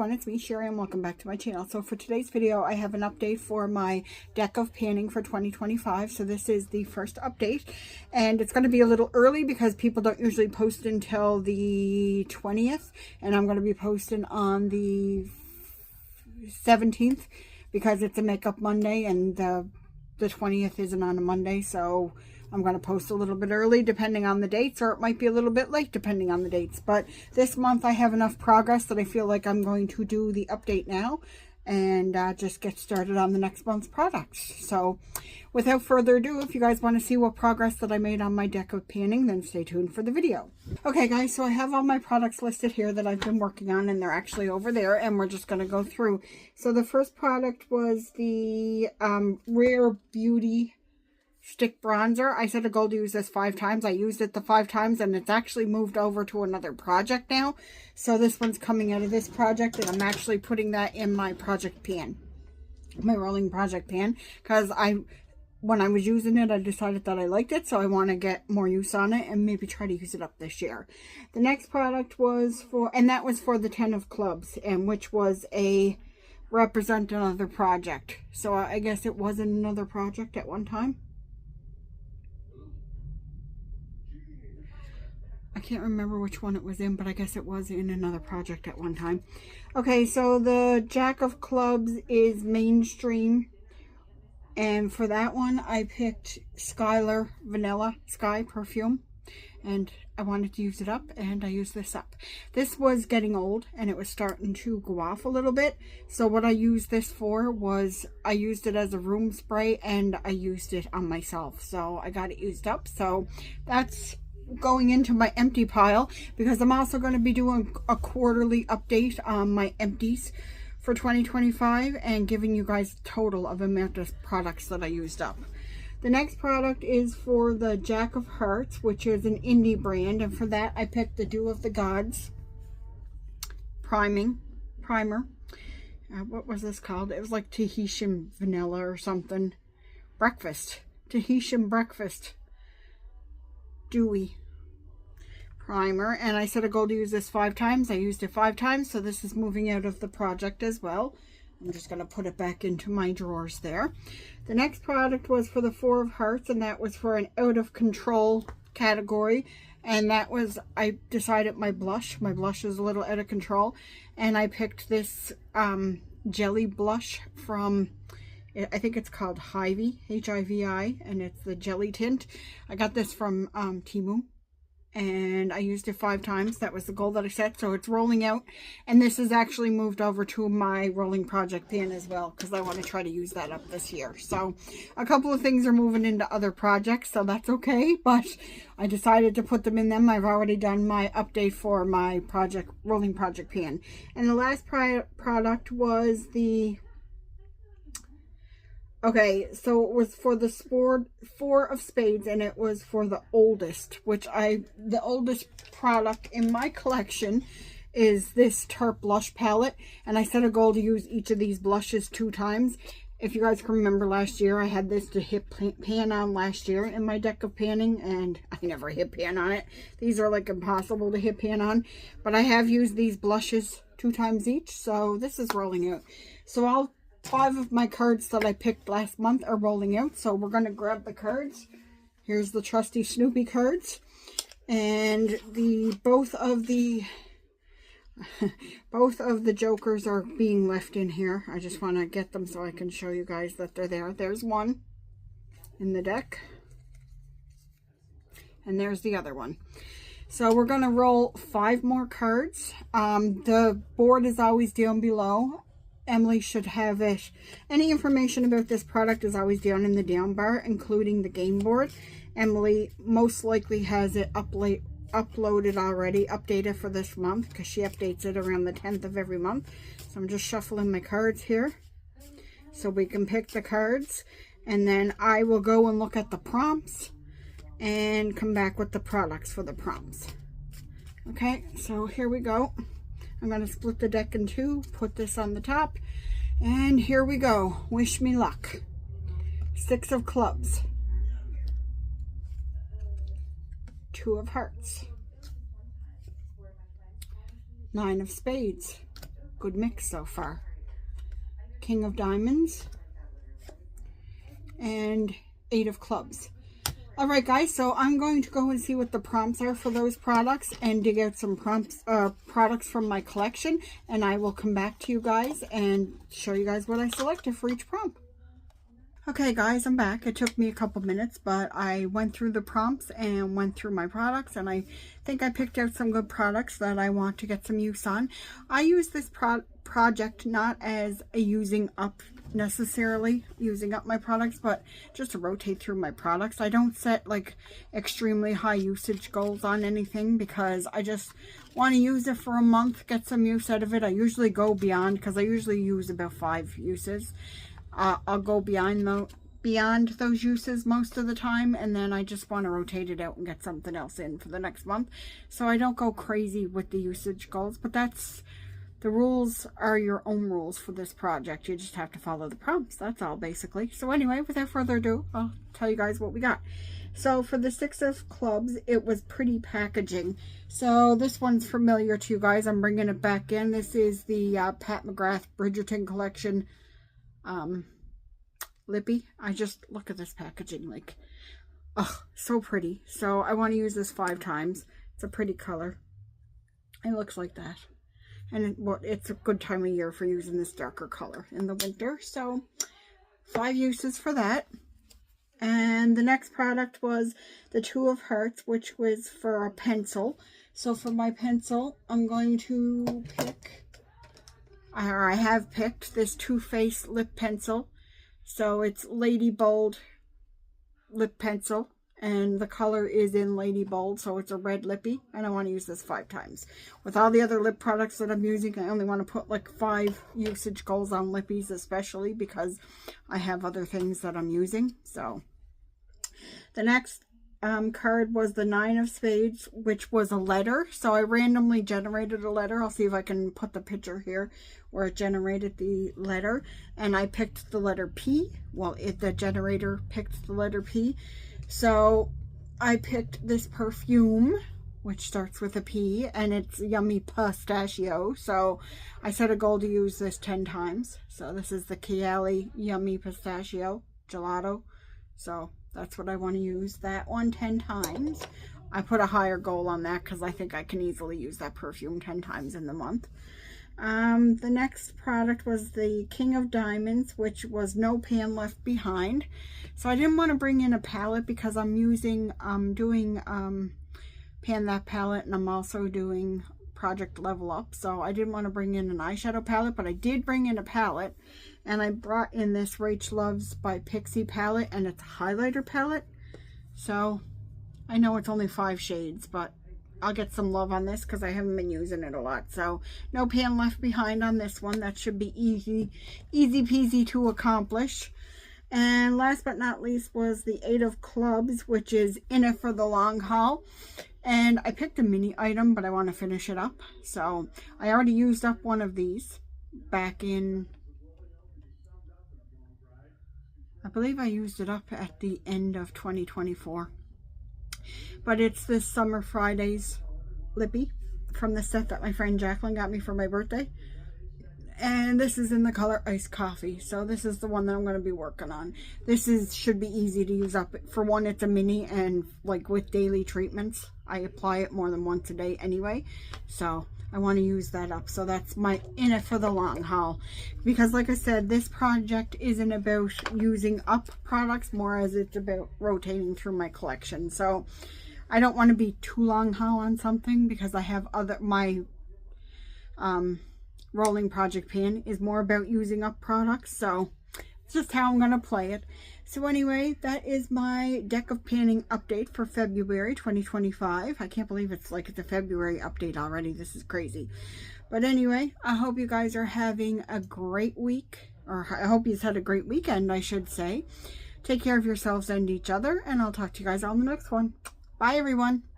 everyone, it's me, Sherry, and welcome back to my channel. So for today's video, I have an update for my deck of panning for 2025. So this is the first update, and it's going to be a little early because people don't usually post until the 20th, and I'm going to be posting on the 17th because it's a makeup Monday, and the 20th isn't on a Monday, so I'm going to post a little bit early depending on the dates, or it might be a little bit late depending on the dates. But this month I have enough progress that I feel like I'm going to do the update now and just get started on the next month's products. So without further ado, if you guys want to see what progress that I made on my deck of panning, then stay tuned for the video. Okay guys, so I have all my products listed here that I've been working on, and they're actually over there, and we're just going to go through. So the first product was the Rare Beauty Stick Bronzer. I set a goal to use this 5 times. I used it the 5 times, and it's actually moved over to another project now. So this one's coming out of this project, and I'm actually putting that in my project pan, my rolling project pan, because when I was using it, I decided that I liked it, so I want to get more use on it and maybe try to use it up this year. The next product was for, and that was for the 10 of clubs, and which was a represent another project. So I guess it was in another project at one time. I can't remember which one it was in, but I guess it was in another project at one time. Okay, so the Jack of Clubs is mainstream. And for that one, I picked Skylar Vanilla Sky Perfume. And I wanted to use it up, and I used this up. This was getting old, and it was starting to go off a little bit. So what I used this for was, I used it as a room spray, and I used it on myself. So I got it used up. So that's going into my empty pile, because I'm also going to be doing a quarterly update on my empties for 2025 and giving you guys a total of amount of products that I used up. The next product is for the Jack of Hearts, which is an indie brand, and for that I picked the Dew of the Gods primer. What was this called? It was like Tahitian vanilla or something. Tahitian breakfast dewy primer, and I set a goal to use this 5 times. I used it 5 times, so this is moving out of the project as well. I'm just going to put it back into my drawers there. The next product was for the 4 of Hearts, and that was for an out of control category, and that was, I decided my blush is a little out of control, and I picked this jelly blush from, I think it's called Hivi, H-I-V-I, and it's the jelly tint. I got this from Temu, and I used it 5 times. That was the goal that I set, so it's rolling out, and this is actually moved over to my rolling project pan as well, because I want to try to use that up this year. So a couple of things are moving into other projects, so that's okay, but I decided to put them in them. I've already done my update for my project rolling project pan. And the last product was the, okay, so it was for the 4 of Spades, and it was for the oldest, the oldest product in my collection is this Taupe blush palette, and I set a goal to use each of these blushes 2 times. If you guys can remember last year, I had this to hit pan on last year in my deck of panning, and I never hit pan on it. These are like impossible to hit pan on, but I have used these blushes 2 times each, so this is rolling out. So all 5 of my cards that I picked last month are rolling out, so we're going to grab the cards. Here's the trusty Snoopy cards, and both of the jokers are being left in here. I just want to get them so I can show you guys that they're there. There's one in the deck, and there's the other one. So we're going to roll 5 more cards. The board is always down below. Emily should have it. Any information about this product is always down in the down bar, including the game board. Emily most likely has it uploaded already, updated for this month, because she updates it around the 10th of every month. So I'm just shuffling my cards here so we can pick the cards, and then I will go and look at the prompts and come back with the products for the prompts. Okay, so here we go. I'm going to split the deck in 2, put this on the top, and here we go. Wish me luck. 6 of Clubs, 2 of Hearts, 9 of Spades, good mix so far. King of Diamonds and 8 of Clubs. Alright guys, so I'm going to go and see what the prompts are for those products and dig out some products from my collection, and I will come back to you guys and show you guys what I selected for each prompt. Okay guys, I'm back. It took me a couple minutes, but I went through the prompts and went through my products, and I think I picked out some good products that I want to get some use on. I use this project not as a using up my products, but just to rotate through my products. I don't set like extremely high usage goals on anything because I just want to use it for a month, get some use out of it. I usually go beyond because I usually use about 5 uses. I'll go beyond those uses most of the time, and then I just want to rotate it out and get something else in for the next month. So I don't go crazy with the usage goals, but the rules are your own rules for this project. You just have to follow the prompts. That's all basically. So anyway, without further ado, I'll tell you guys what we got. So for the 6 of Clubs, it was pretty packaging. So this one's familiar to you guys. I'm bringing it back in. This is the Pat McGrath Bridgerton collection lippy. I just look at this packaging, like, oh, so pretty. So I want to use this 5 times. It's a pretty color. It looks like that. And it's a good time of year for using this darker color in the winter. So 5 uses for that. And the next product was the 2 of Hearts, which was for a pencil. So for my pencil, I'm going to pick, or I have picked this Too Faced lip pencil. So it's Lady Bold lip pencil. And the color is in Lady Bold, so it's a red lippy, and I want to use this 5 times. With all the other lip products that I'm using, I only want to put like 5 usage goals on lippies, especially because I have other things that I'm using. So the next card was the 9 of Spades, which was a letter. So I randomly generated a letter. I'll see if I can put the picture here where it generated the letter, and I picked the letter P. Well, the generator picked the letter P. So I picked this perfume, which starts with a P, and it's Yummy Piscatchio. So I set a goal to use this 10 times. So this is the Kayali Yummy Piscatchio Geloto. So that's what I want to use, that one 10 times. I put a higher goal on that because I think I can easily use that perfume 10 times in the month. The next product was the King of Diamonds, which was No Pan Left Behind. So I didn't want to bring in a palette because I'm doing Pan That palette, and I'm also doing Project Level Up. So I didn't want to bring in an eyeshadow palette, but I did bring in a palette, and I brought in this Rach Loves by PIXI palette, and it's a highlighter palette. So I know it's only 5 shades, but I'll get some love on this because I haven't been using it a lot. So no pan left behind on this one. That should be easy peasy to accomplish. And last but not least was the 8 of Clubs, which is in it for the long haul. And I picked a mini item, but I want to finish it up. So I already used up one of these back in, I believe I used it up at the end of 2024. But it's this Summer Fridays lippy from the set that my friend Jacqueline got me for my birthday. And this is in the color Iced Coffee. So this is the one that I'm going to be working on. This should be easy to use up. For one, it's a mini, and like with daily treatments, I apply it more than once a day anyway. So I want to use that up. So that's my in it for the long haul. Because like I said, this project isn't about using up products, more as it's about rotating through my collection. So I don't want to be too long haul on something because I have my rolling project pan is more about using up products. So it's just how I'm going to play it. So anyway, that is my deck of panning update for February 2025. I can't believe it's like the February update already. This is crazy. But anyway, I hope you guys are having a great week, or I hope you've had a great weekend, I should say. Take care of yourselves and each other, and I'll talk to you guys on the next one. Bye, everyone.